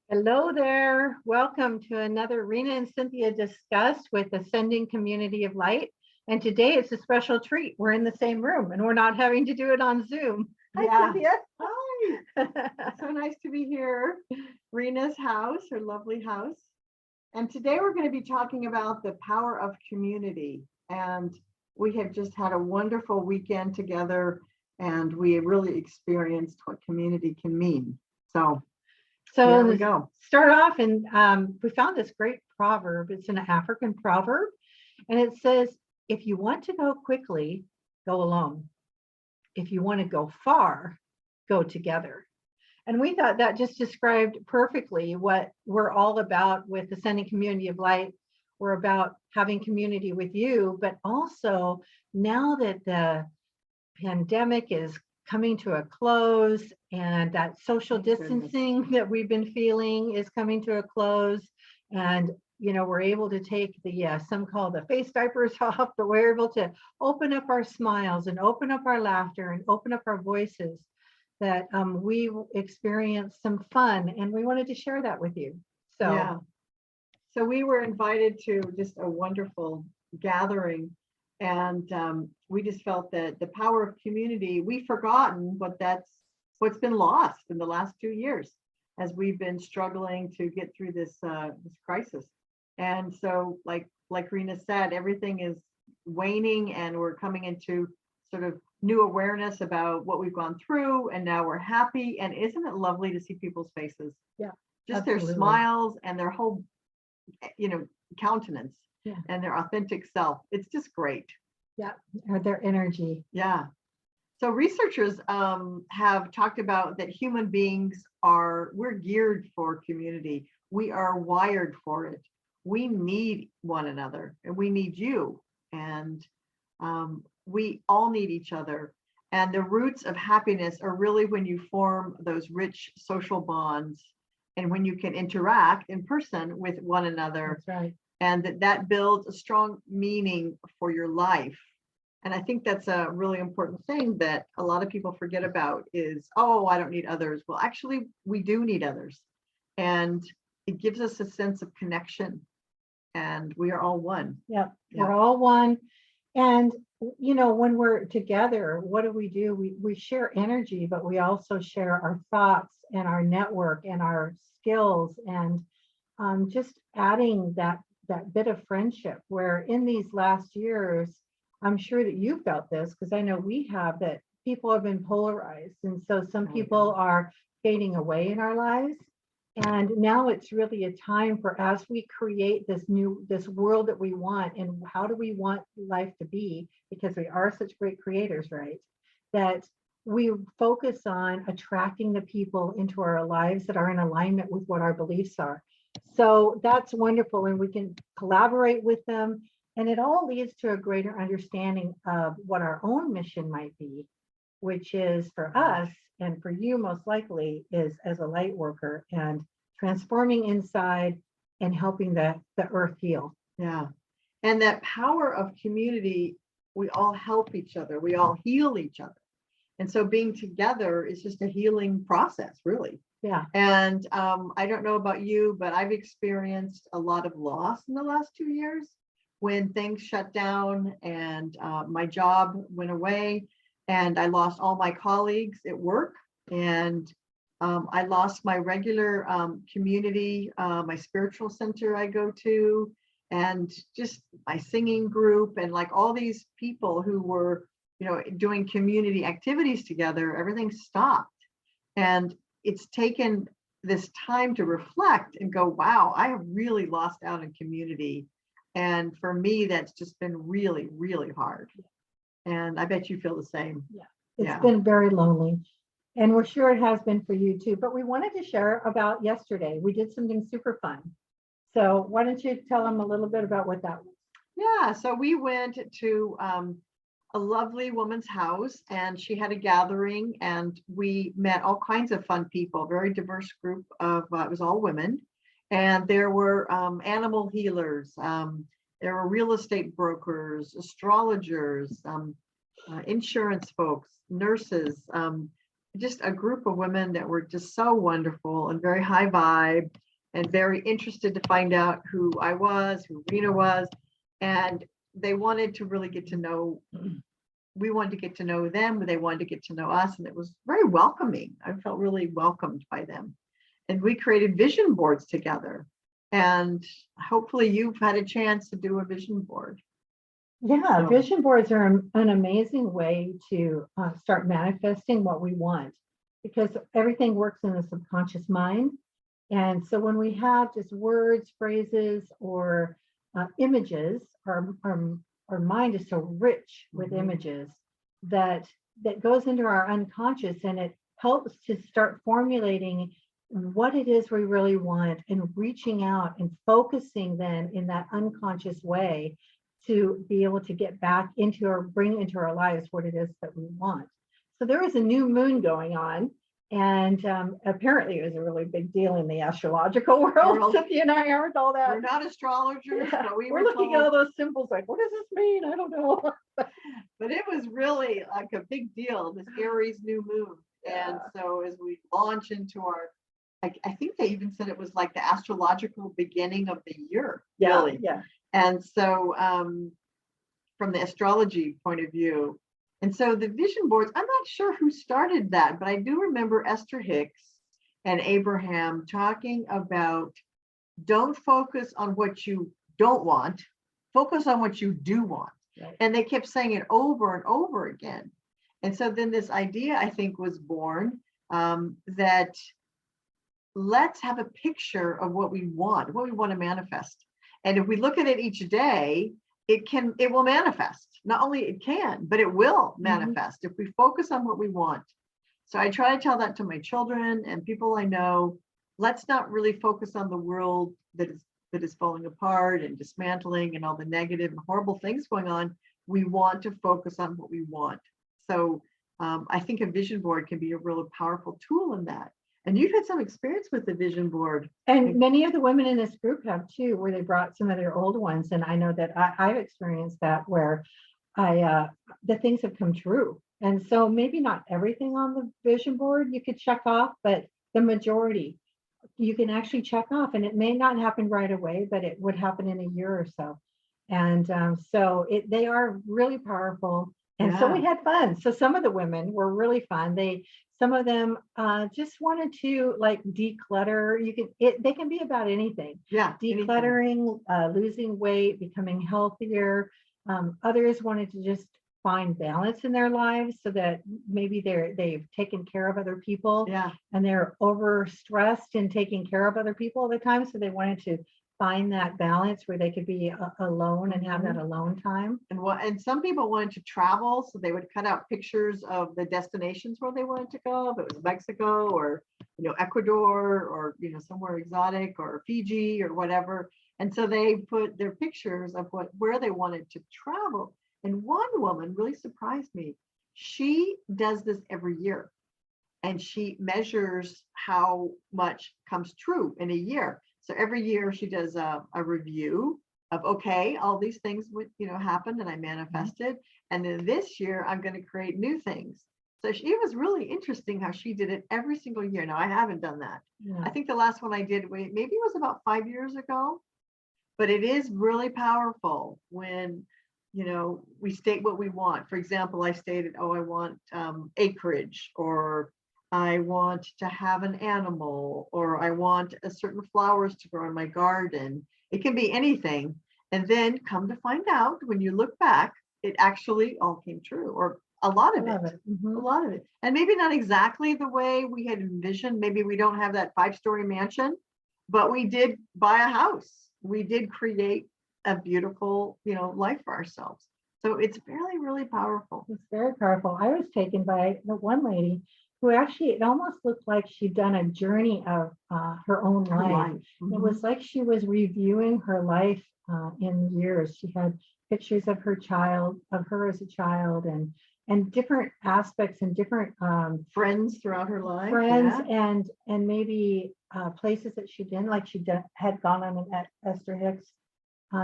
Hello there. Welcome to another Rena and Cynthia Discuss with Ascending Community of Light. And today it's a special treat. We're in the same room and we're not having to do it on Zoom. Hi, Cynthia. Hi. So nice to be here. Rena's house, her lovely house. And today we're going to be talking about the power of community. And we have just had a wonderful weekend together and we really experienced what community can mean. So there we go. Start off and we found this great proverb. It's an African proverb and it says, if you want to go quickly, go alone. If you want to go far, go together. And we thought that just described perfectly what we're all about with Ascending Community of Light. We're about having community with you, but also now that the pandemic is coming to a close and that social distancing that we've been feeling is coming to a close, and we're able to take the some call the face diapers off, but we're able to open up our smiles and open up our laughter and open up our voices, that we experienced some fun and we wanted to share that with you. So we were invited to just a wonderful gathering, and we just felt that the power of community, we've forgotten, but that's what's been lost in the last 2 years as we've been struggling to get through this crisis. And so like Rena said, everything is waning and we're coming into sort of new awareness about what we've gone through, and now we're happy. And isn't it lovely to see people's faces? Yeah, just absolutely. Their smiles and their whole countenance, and their authentic self. It's just great. Yeah, or their energy. Yeah. So researchers have talked about that human beings we're geared for community. We are wired for it. We need one another and we need you, and we all need each other. And the roots of happiness are really when you form those rich social bonds and when you can interact in person with one another. That's right. And that builds a strong meaning for your life. And I think that's a really important thing that a lot of people forget about is, oh, I don't need others. Well, actually, we do need others. And it gives us a sense of connection. And we are all one. Yeah, we're all one. And, when we're together, what do? We share energy, but we also share our thoughts and our network and our skills, and just adding that bit of friendship, where in these last years, I'm sure that you felt this, because I know we have, that people have been polarized. And so some people are fading away in our lives. And now it's really a time for, as we create this world that we want, and how do we want life to be, because we are such great creators, right? That we focus on attracting the people into our lives that are in alignment with what our beliefs are. So that's wonderful. And we can collaborate with them. And it all leads to a greater understanding of what our own mission might be, which is for us, and for you most likely, is as a light worker and transforming inside and helping the earth heal. Yeah. And that power of community, we all help each other. We all heal each other. And so being together is just a healing process, really. Yeah. And I don't know about you, but I've experienced a lot of loss in the last 2 years when things shut down and my job went away and I lost all my colleagues at work, and I lost my regular community, my spiritual center I go to, and just my singing group, and like all these people who were, doing community activities together. Everything stopped. And it's taken this time to reflect and go, wow, I have really lost out in community. And for me, that's just been really, really hard. And I bet you feel the same. Yeah, it's been very lonely. And we're sure it has been for you too. But we wanted to share about yesterday. We did something super fun. So why don't you tell them a little bit about what that was? Yeah, so we went to a lovely woman's house, and she had a gathering, and we met all kinds of fun people, very diverse group of, it was all women. And there were animal healers, there were real estate brokers, astrologers, insurance folks, nurses, just a group of women that were just so wonderful and very high vibe and very interested to find out who I was, who Rena was. And they wanted to really get to know, we wanted to get to know them, they wanted to get to know us. And it was very welcoming. I felt really welcomed by them. And we created vision boards together. And hopefully you've had a chance to do a vision board. Yeah, So- vision boards are an amazing way to start manifesting what we want, because everything works in the subconscious mind. And so when we have just words, phrases, or images, our mind is so rich with images that goes into our unconscious, and it helps to start formulating what it is we really want and reaching out and focusing then in that unconscious way to be able to get back into or bring into our lives what it is that we want. So there was a new moon going on, and apparently it was a really big deal in the astrological world. Cynthia and I aren't all that. We're not astrologers, Yeah, but we're looking at all those symbols like, what does this mean? I don't know. But it was really like a big deal, this Aries new moon. And so as we launch into our, I think they even said it was like the astrological beginning of the year, really. Yeah. And so from the astrology point of view, and so the vision boards, I'm not sure who started that, but I do remember Esther Hicks and Abraham talking about don't focus on what you don't want, focus on what you do want. Right. And they kept saying it over and over again. And so then this idea, I think, was born that let's have a picture of what we want to manifest. And if we look at it each day, it will manifest. Not only it can, but it will manifest if we focus on what we want. So I try to tell that to my children and people I know. Let's not really focus on the world that is falling apart and dismantling and all the negative and horrible things going on. We want to focus on what we want. So I think a vision board can be a really powerful tool in that. And you've had some experience with the vision board. And many of the women in this group have too, where they brought some of their old ones. And I know that I've experienced that, where the things have come true. And so maybe not everything on the vision board you could check off, but the majority you can actually check off. And it may not happen right away, but it would happen in a year or so. And so they are really powerful. And so we had fun. So some of the women were really fun. Some of them just wanted to like declutter. They can be about anything. Yeah. Decluttering, losing weight, becoming healthier. Others wanted to just find balance in their lives, so that maybe they've taken care of other people. Yeah. And they're overstressed in taking care of other people all the time. So they wanted to find that balance where they could be alone and have that alone time. And some people wanted to travel, so they would cut out pictures of the destinations where they wanted to go. If it was Mexico or Ecuador or somewhere exotic or Fiji or whatever. And so they put their pictures of where they wanted to travel. And one woman really surprised me. She does this every year, and she measures how much comes true in a year. So every year she does a review of, okay, all these things would happened and I manifested. And then this year I'm going to create new things. So it was really interesting how she did it every single year. Now I haven't done that. Yeah. I think the last one I did maybe it was about 5 years ago. But it is really powerful when we state what we want. For example, I stated, I want acreage, or I want to have an animal, or I want a certain flowers to grow in my garden. It can be anything. And then come to find out, when you look back, it actually all came true, or a lot of it. A lot of it. And maybe not exactly the way we had envisioned. Maybe we don't have that 5-story mansion, but we did buy a house. We did create a beautiful, life for ourselves. So it's really, really powerful. It's very powerful. I was taken by the one lady who actually, it almost looked like she'd done a journey of her own life. It was like she was reviewing her life in years. She had pictures of her as a child, and different aspects and different friends throughout her life. And maybe places that she didn't, like had gone on an Esther Hicks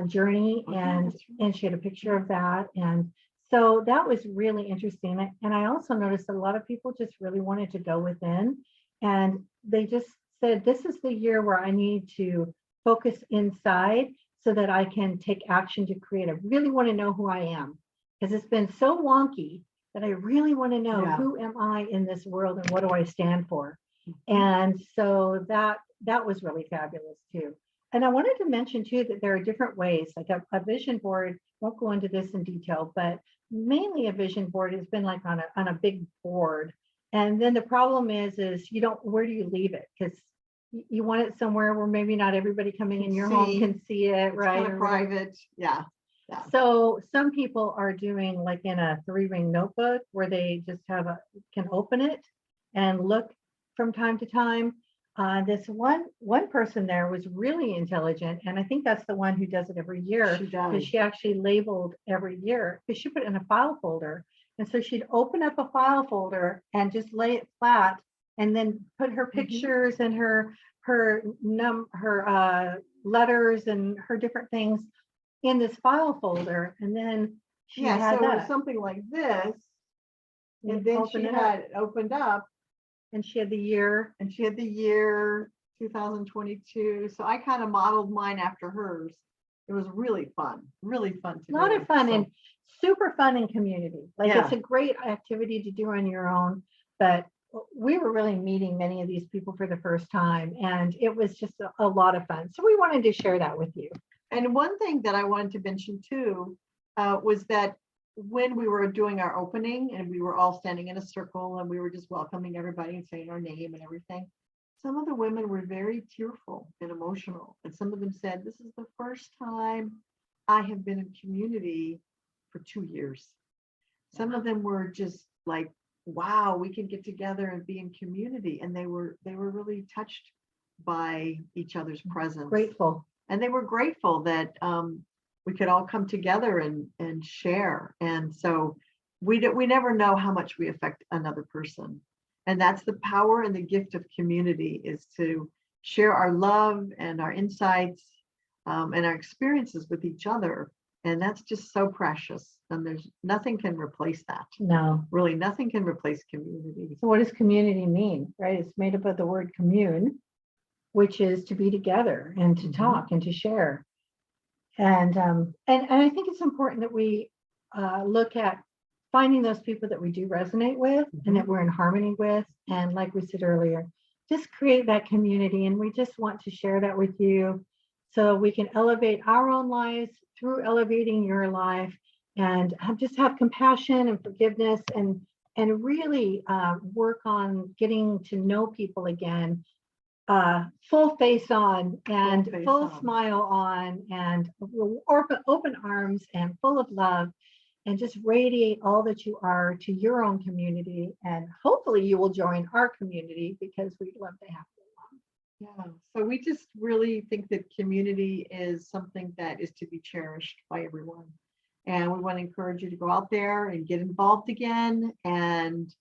journey, and she had a picture of that. And So that was really interesting. And I also noticed that a lot of people just really wanted to go within, and they just said, this is the year where I need to focus inside so that I can take action to create. I really want to know who I am, because it's been so wonky that I really want to know, Yeah. who am I in this world and what do I stand for? Mhm. And so that was really fabulous too. And I wanted to mention too that there are different ways, like a vision board. Won't go into this in detail, but mainly a vision board has been like on a big board. And then the problem is you don't, where do you leave it? Because you want it somewhere where maybe not everybody coming in your home can see it, It's right? kind of or whatever. private. Yeah. Yeah. So some people are doing like in a 3-ring notebook where they just can open it and look from time to time. This one person there was really intelligent, and I think that's the one who does it every year, She because does. she actually labeled every year, because she put it in a file folder. And so she'd open up a file folder and just lay it flat, and then put her pictures and her letters and her different things in this file folder. And then she Yeah, had so it was that. something like this, And and then open she it had up, it opened up, and she had the year. and she had the year 2022. So I kind of modeled mine after hers. It was really fun to A lot do. of fun So, and super fun in community. Like Yeah. it's a great activity to do on your own, but we were really meeting many of these people for the first time, and it was just a lot of fun. So we wanted to share that with you. and one thing that I wanted to mention too was that when we were doing our opening and we were all standing in a circle and we were just welcoming everybody and saying our name and everything, some of the women were very tearful and emotional. And some of them said, this is the first time I have been in community for 2 years. Some of them were just like, wow, we can get together and be in community. And they were really touched by each other's presence. Grateful. And they were grateful that we could all come together and share. And so we never know how much we affect another person. And that's the power and the gift of community, is to share our love and our insights and our experiences with each other. And that's just so precious. And there's nothing can replace that. No. Really, nothing can replace community. So what does community mean, right? It's made up of the word commune, which is to be together and to talk and to share. And I think it's important that we look at finding those people that we do resonate with and that we're in harmony with. And like we said earlier, just create that community. And we just want to share that with you so we can elevate our own lives through elevating your life, and just have compassion and forgiveness, and really work on getting to know people again, full face on and full smile on, and open arms and full of love, and just radiate all that you are to your own community. And hopefully you will join our community, because we'd love to have you along. Yeah, so we just really think that community is something that is to be cherished by everyone. And we want to encourage you to go out there and get involved again, and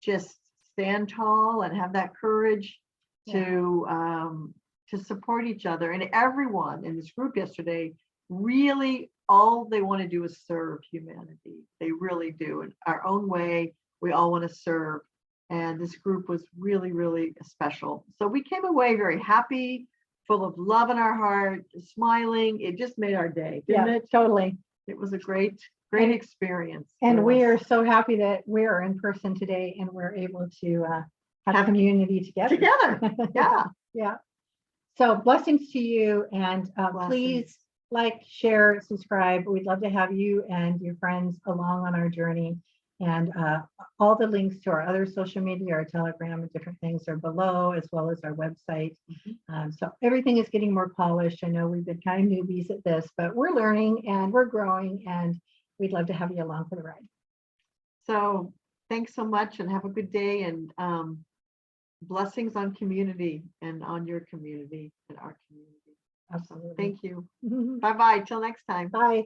just stand tall and have that courage to support each other. And everyone in this group yesterday, really all they want to do is serve humanity. They really do. In our own way, we all want to serve. And this group was really, really special. So we came away very happy, full of love in our heart, smiling. It just made our day, didn't it? Totally. It was a great experience. And we are so happy that we are in person today and we're able to have community together. Yeah. Yeah. So blessings to you, and please like, share, subscribe. We'd love to have you and your friends along on our journey. And all the links to our other social media, our Telegram and different things are below, as well as our website. So everything is getting more polished. I know we've been kind of newbies at this, but we're learning and we're growing, and we'd love to have you along for the ride. So thanks so much, and have a good day, and blessings on community and on your community and our community. Absolutely. Thank you. Bye-bye. Till next time. Bye.